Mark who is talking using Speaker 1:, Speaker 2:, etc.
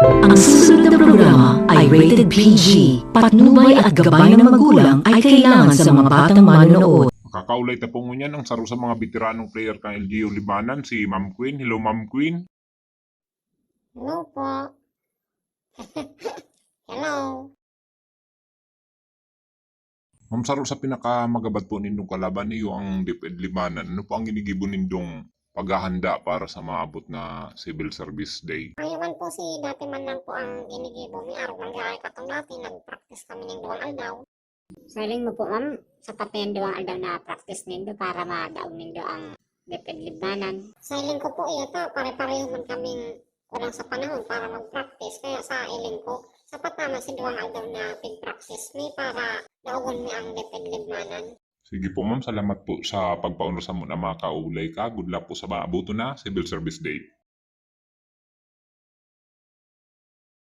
Speaker 1: Ang susunod na programa ay rated PG. Patnubay at gabay ng magulang ay kailangan sa mga batang manonood.
Speaker 2: Makakaulay ta po ngunyan ang saro sa mga veteranong player kang LGU Libanan, si Ma'am Queen. Hello, Ma'am Queen.
Speaker 3: Hello po. Hello.
Speaker 2: Ma'am, saro sa pinakamagabat po nindong kalaban niyo ang DepEd Libanan. Ano po ang ginigibo nindong paghahanda para sa maabot na Civil Service Day?
Speaker 3: Ayawan po si dati man lang po ang ginigibo mi araw lang gaya katong dati nag-practice kami ng duwang aldaw. Saling mo po ma'am, sa yung duwang aldaw na practice nindo para madaog nindo ang DepEd Libanan. Sailing ko po ito, pare-pareho man kaming kulang sa panahon para mag-practice. Kaya sa iling ko, sapat naman si duwang aldaw na pig-practice mi para daugon mi ang DepEd Libanan.
Speaker 2: Sige po, Ma'am. Salamat po sa pagpaunor sa mo na makaulay ka. Good luck po sa maabuto na Civil Service Day.